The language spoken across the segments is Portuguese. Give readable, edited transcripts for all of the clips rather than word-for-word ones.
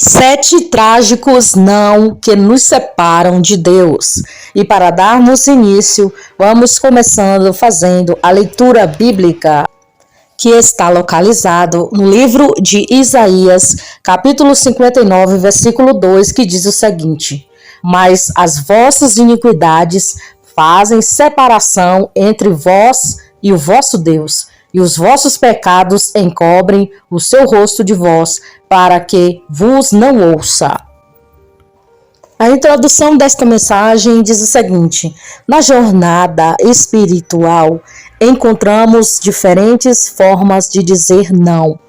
Sete trágicos não que nos separam de Deus. E para darmos início, vamos começando fazendo a leitura bíblica que está localizado no livro de Isaías, capítulo 59, versículo 2, que diz o seguinte: Mas as vossas iniquidades fazem separação entre vós e o vosso Deus, e os vossos pecados encobrem o seu rosto de vós, para que vos não ouça. A introdução desta mensagem diz o seguinte: na jornada espiritual, encontramos diferentes formas de dizer não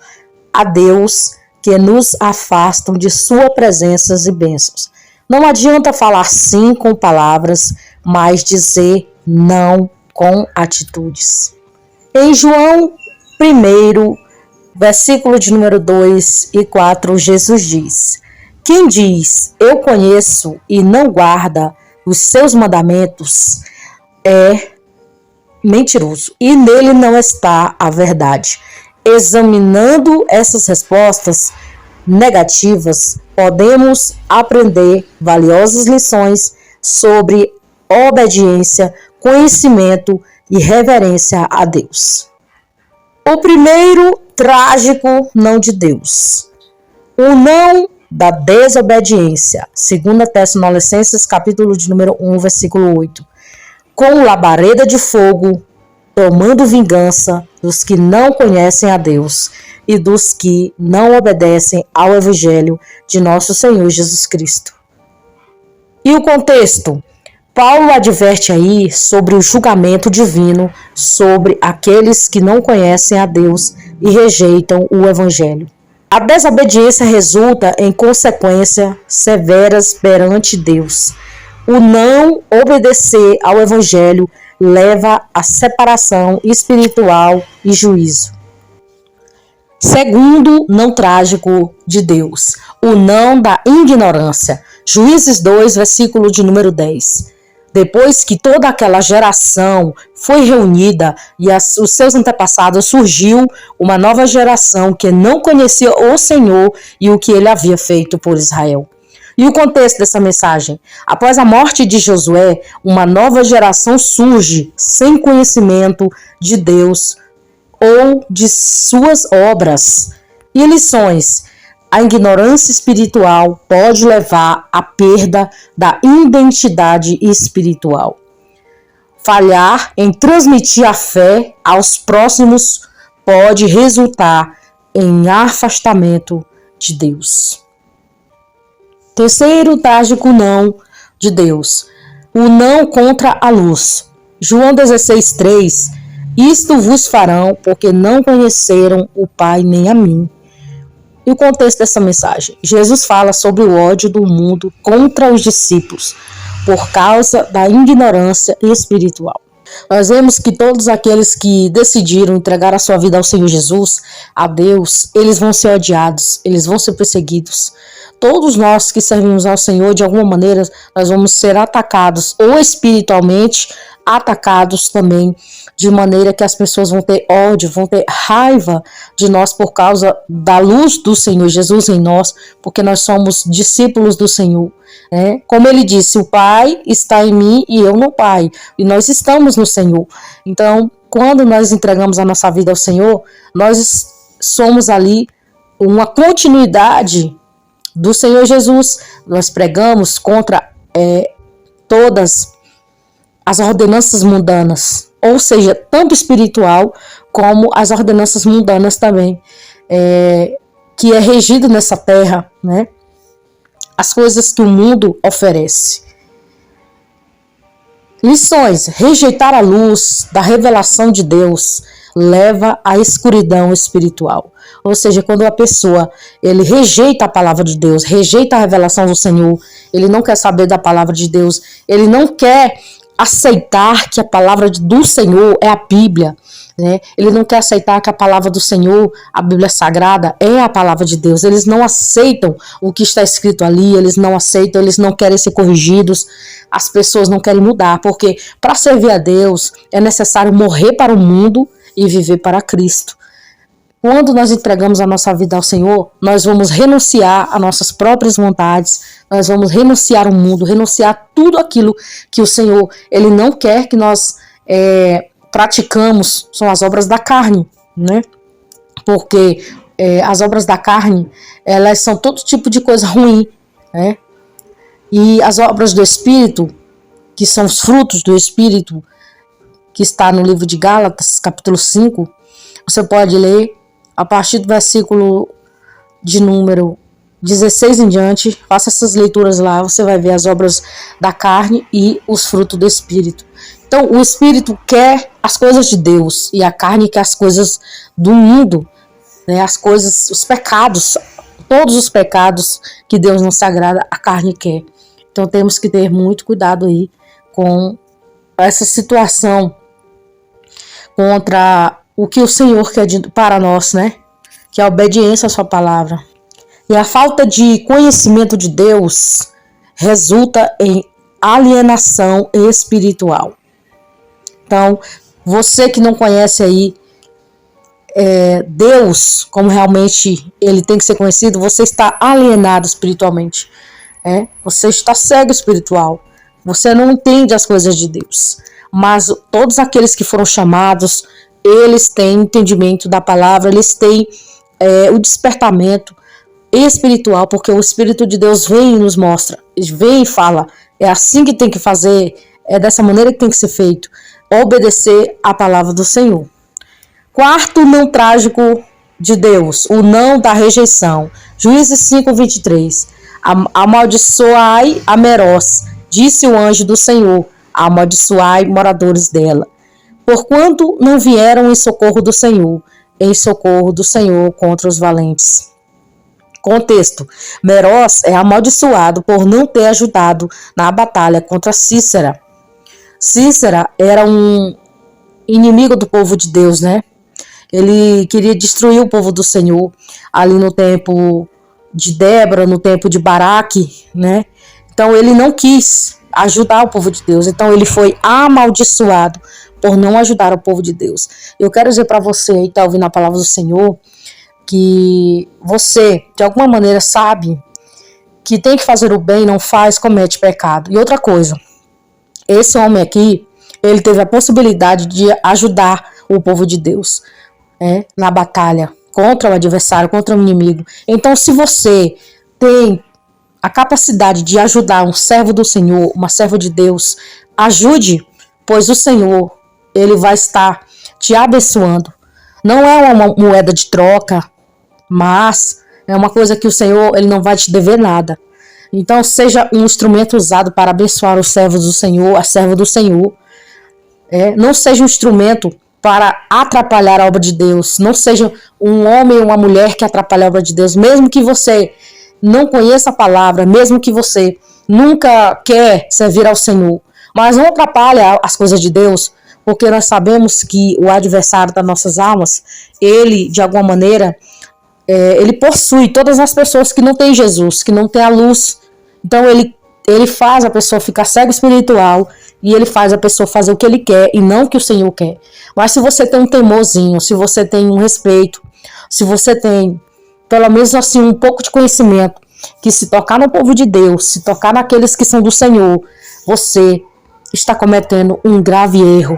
a Deus que nos afastam de sua presença e bênçãos. Não adianta falar sim com palavras, mas dizer não com atitudes. Em João 1, versículo de número 2 e 4, Jesus diz: Quem diz, eu conheço e não guarda os seus mandamentos, é mentiroso, e nele não está a verdade. Examinando essas respostas negativas, podemos aprender valiosas lições sobre obediência, conhecimento e reverência a Deus. O primeiro trágico não de Deus. O não da desobediência. 2 Tessalonicenses, capítulo de número 1, versículo 8. Com labareda de fogo, tomando vingança dos que não conhecem a Deus e dos que não obedecem ao Evangelho de nosso Senhor Jesus Cristo. E o contexto? Paulo adverte aí sobre o julgamento divino sobre aqueles que não conhecem a Deus e rejeitam o Evangelho. A desobediência resulta em consequências severas perante Deus. O não obedecer ao Evangelho leva à separação espiritual e juízo. Segundo não trágico de Deus, o não da ignorância. Juízes 2, versículo de número 10. Depois que toda aquela geração foi reunida e os seus antepassados, surgiu uma nova geração que não conhecia o Senhor e o que ele havia feito por Israel. E o contexto dessa mensagem? Após a morte de Josué, uma nova geração surge sem conhecimento de Deus ou de suas obras. E lições? A ignorância espiritual pode levar à perda da identidade espiritual. Falhar em transmitir a fé aos próximos pode resultar em afastamento de Deus. Terceiro trágico não de Deus. O não contra a luz. João 16:3. Isto vos farão porque não conheceram o Pai nem a mim. E o contexto dessa mensagem? Jesus fala sobre o ódio do mundo contra os discípulos por causa da ignorância espiritual. Nós vemos que todos aqueles que decidiram entregar a sua vida ao Senhor Jesus, a Deus, eles vão ser odiados, eles vão ser perseguidos. Todos nós que servimos ao Senhor, de alguma maneira, nós vamos ser atacados, ou espiritualmente atacados também, de maneira que as pessoas vão ter ódio, vão ter raiva de nós por causa da luz do Senhor Jesus em nós, porque nós somos discípulos do Senhor. Como ele disse, o Pai está em mim e eu no Pai, e nós estamos no Senhor. Então, quando nós entregamos a nossa vida ao Senhor, nós somos ali uma continuidade do Senhor Jesus. Nós pregamos contra todas as ordenanças mundanas, ou seja, tanto espiritual como as ordenanças mundanas também, que é regido nessa terra, as coisas que o mundo oferece. Lições: rejeitar a luz da revelação de Deus leva à escuridão espiritual. Ou seja, quando a pessoa ele rejeita a palavra de Deus, rejeita a revelação do Senhor, ele não quer saber da palavra de Deus, ele não quer aceitar que a palavra do Senhor é a Bíblia, Ele não quer aceitar que a palavra do Senhor, a Bíblia Sagrada, é a palavra de Deus. Eles não aceitam o que está escrito ali, eles não aceitam, eles não querem ser corrigidos. As pessoas não querem mudar, porque para servir a Deus é necessário morrer para o mundo e viver para Cristo. Quando nós entregamos a nossa vida ao Senhor, nós vamos renunciar a nossas próprias vontades, nós vamos renunciar o mundo, renunciar tudo aquilo que o Senhor ele não quer que nós praticamos, são as obras da carne, né? Porque as obras da carne, elas são todo tipo de coisa ruim, né? E as obras do Espírito, que são os frutos do Espírito, que está no livro de Gálatas, capítulo 5, você pode ler a partir do versículo de número 16 em diante, faça essas leituras lá, você vai ver as obras da carne e os frutos do Espírito. Então, o Espírito quer as coisas de Deus e a carne quer as coisas do mundo, né? As coisas, os pecados, todos os pecados que Deus não se agrada, a carne quer. Então, temos que ter muito cuidado aí com essa situação contra o que o Senhor quer para nós, né? Que é a obediência à sua palavra. E a falta de conhecimento de Deus resulta em alienação espiritual. Então, você que não conhece aí Deus, como realmente ele tem que ser conhecido, você está alienado espiritualmente. Você está cego espiritual. Você não entende as coisas de Deus. Mas todos aqueles que foram chamados, eles têm entendimento da palavra, eles têm o despertamento espiritual, porque o Espírito de Deus vem e nos mostra, vem e fala, é assim que tem que fazer, é dessa maneira que tem que ser feito, obedecer à palavra do Senhor. Quarto não trágico de Deus, o não da rejeição. Juízes 5:23. Amaldiçoai a Meroz, disse o anjo do Senhor, amaldiçoai moradores dela. Porquanto não vieram em socorro do Senhor contra os valentes. Contexto: Meroz é amaldiçoado por não ter ajudado na batalha contra Sísera. Sísera era um inimigo do povo de Deus, né? Ele queria destruir o povo do Senhor ali no tempo de Débora, no tempo de Baraque, né? Então ele não quis ajudar o povo de Deus. Então ele foi amaldiçoado por não ajudar o povo de Deus. Eu quero dizer para você aí que está ouvindo a palavra do Senhor, que você, de alguma maneira, sabe que tem que fazer o bem, não faz, comete pecado. E outra coisa, esse homem aqui, ele teve a possibilidade de ajudar o povo de Deus na batalha contra o adversário, contra o inimigo. Então, se você tem a capacidade de ajudar um servo do Senhor, uma serva de Deus, ajude, pois o Senhor, ele vai estar te abençoando. Não é uma moeda de troca, mas é uma coisa que o Senhor, ele não vai te dever nada. Então, seja um instrumento usado para abençoar os servos do Senhor, a serva do Senhor. Não seja um instrumento para atrapalhar a obra de Deus. Não seja um homem ou uma mulher que atrapalha a obra de Deus. Mesmo que você não conheça a palavra, mesmo que você nunca quer servir ao Senhor, mas não atrapalhe as coisas de Deus, porque nós sabemos que o adversário das nossas almas, ele, de alguma maneira, ele possui todas as pessoas que não têm Jesus, que não têm a luz. Então ele faz a pessoa ficar cega espiritual e ele faz a pessoa fazer o que ele quer e não o que o Senhor quer. Mas se você tem um temorzinho, se você tem um respeito, se você tem pelo menos assim um pouco de conhecimento, que se tocar no povo de Deus, se tocar naqueles que são do Senhor, você está cometendo um grave erro.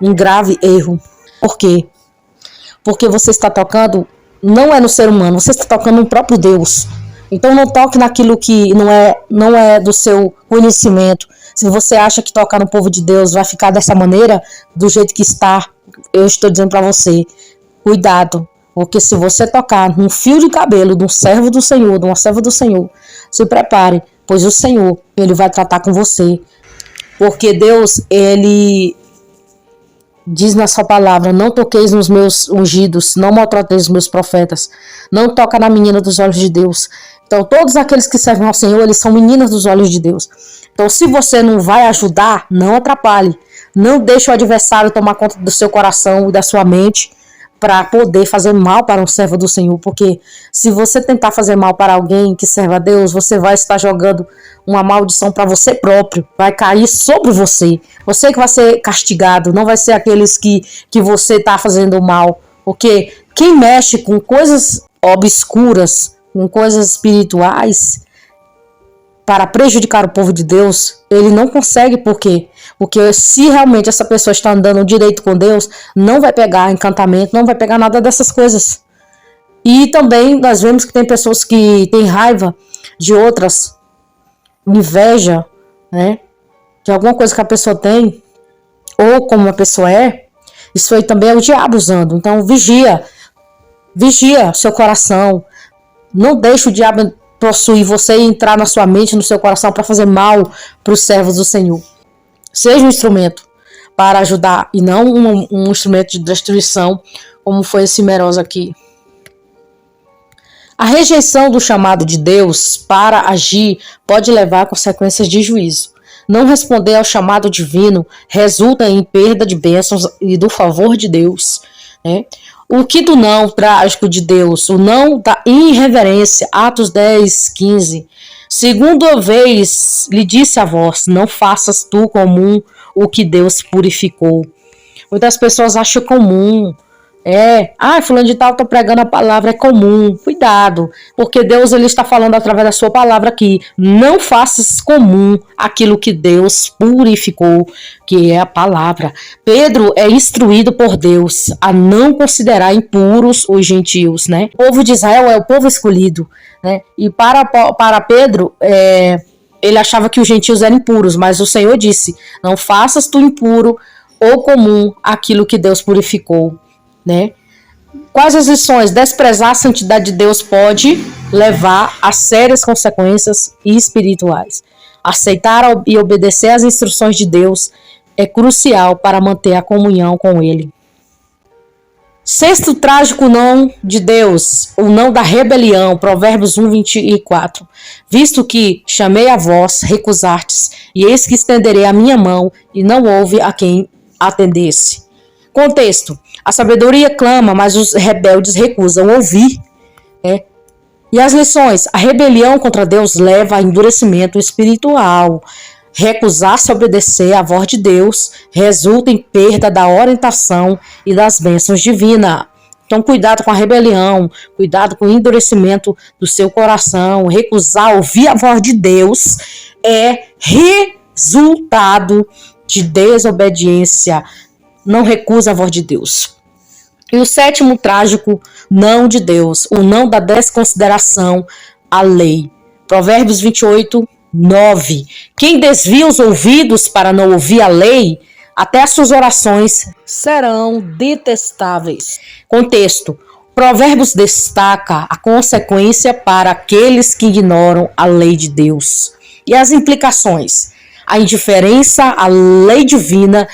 Um grave erro. Por quê? Porque você está tocando, não é no ser humano, você está tocando no próprio Deus. Então não toque naquilo que não é do seu conhecimento. Se você acha que tocar no povo de Deus vai ficar dessa maneira, do jeito que está, eu estou dizendo para você, cuidado. Porque se você tocar num fio de cabelo de um servo do Senhor, de uma serva do Senhor, se prepare, pois o Senhor, ele vai tratar com você. Porque Deus, ele diz na sua palavra, não toqueis nos meus ungidos, não maltrateis os meus profetas, não toca na menina dos olhos de Deus. Então todos aqueles que servem ao Senhor, eles são meninas dos olhos de Deus. Então se você não vai ajudar, não atrapalhe. Não deixe o adversário tomar conta do seu coração e da sua mente para poder fazer mal para um servo do Senhor. Porque se você tentar fazer mal para alguém que serve a Deus, você vai estar jogando uma maldição para você próprio. Vai cair sobre você. Você que vai ser castigado, não vai ser aqueles que você está fazendo mal Porque quem mexe com coisas obscuras, com coisas espirituais, para prejudicar o povo de Deus, ele não consegue. Por quê? Porque se realmente essa pessoa está andando direito com Deus, não vai pegar encantamento, não vai pegar nada dessas coisas. E também nós vemos que tem pessoas que têm raiva de outras, inveja, né, de alguma coisa que a pessoa tem, ou como a pessoa é. Isso aí também é o diabo usando. Então vigia seu coração. Não deixe o diabo possuir você e entrar na sua mente, no seu coração, para fazer mal para os servos do Senhor. Seja um instrumento para ajudar e não um instrumento de destruição, como foi esse Meroz aqui. A rejeição do chamado de Deus para agir pode levar a consequências de juízo. Não responder ao chamado divino resulta em perda de bênçãos e do favor de Deus, né? O quinto não trágico de Deus, o não da irreverência, Atos 10, 15. Segunda vez lhe disse a vós, não faças tu comum o que Deus purificou. Muitas pessoas acham comum. Fulano de tal tá pregando a palavra, é comum. Cuidado, porque Deus ele está falando através da sua palavra aqui. Não faças comum aquilo que Deus purificou, que é a palavra. Pedro é instruído por Deus a não considerar impuros os gentios, né? O povo de Israel é o povo escolhido, né? E para Pedro, ele achava que os gentios eram impuros, mas o Senhor disse, não faças tu impuro ou comum aquilo que Deus purificou, né? Quais as lições? Desprezar a santidade de Deus pode levar a sérias consequências espirituais. Aceitar e obedecer às instruções de Deus é crucial para manter a comunhão com Ele. Sexto trágico não de Deus, o não da rebelião, Provérbios 1, 24. Visto que chamei a vós, recusastes, e eis que estenderei a minha mão, e não houve a quem atendesse. Contexto: a sabedoria clama, mas os rebeldes recusam ouvir. E as lições: a rebelião contra Deus leva a endurecimento espiritual. Recusar-se a obedecer à voz de Deus resulta em perda da orientação e das bênçãos divinas. Então, cuidado com a rebelião, cuidado com o endurecimento do seu coração. Recusar ouvir a voz de Deus é resultado de desobediência. Não recusa a voz de Deus. E o sétimo trágico não de Deus, o não da desconsideração à lei. Provérbios 28, 9. Quem desvia os ouvidos para não ouvir a lei, até as suas orações serão detestáveis. Contexto: Provérbios destaca a consequência para aqueles que ignoram a lei de Deus. E as implicações: a indiferença à lei divina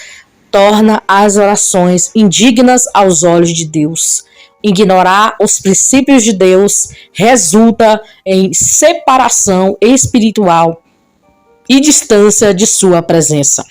torna as orações indignas aos olhos de Deus. Ignorar os princípios de Deus resulta em separação espiritual e distância de sua presença.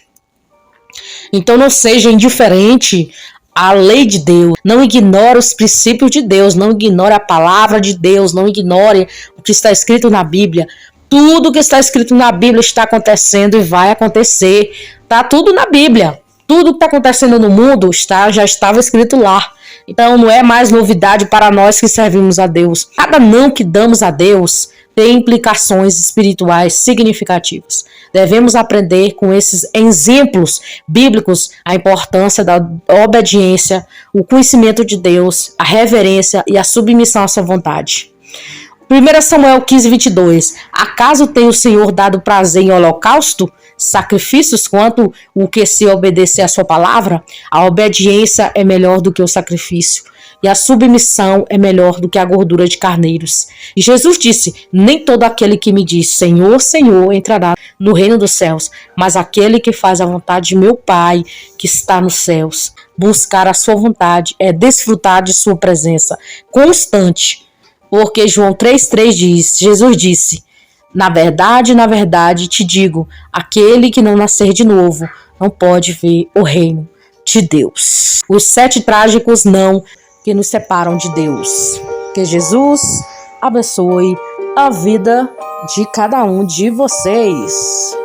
Então não seja indiferente à lei de Deus, não ignore os princípios de Deus, não ignore a palavra de Deus, não ignore o que está escrito na Bíblia. Tudo que está escrito na Bíblia está acontecendo e vai acontecer. Está tudo na Bíblia. Tudo que está acontecendo no mundo já estava escrito lá. Então não é mais novidade para nós que servimos a Deus. Cada não que damos a Deus tem implicações espirituais significativas. Devemos aprender com esses exemplos bíblicos a importância da obediência, o conhecimento de Deus, a reverência e a submissão à sua vontade. 1 Samuel 15, 22. Acaso tem o Senhor dado prazer em holocausto? Sacrifícios quanto o que se obedecer à sua palavra? A obediência é melhor do que o sacrifício, e a submissão é melhor do que a gordura de carneiros. E Jesus disse: nem todo aquele que me diz Senhor, Senhor entrará no reino dos céus, mas aquele que faz a vontade de meu Pai que está nos céus. Buscar a sua vontade é desfrutar de sua presença constante. Porque João 3,3 diz, Jesus disse: na verdade te digo, aquele que não nascer de novo não pode ver o reino de Deus. Os 7 trágicos não que nos separam de Deus. Que Jesus abençoe a vida de cada um de vocês.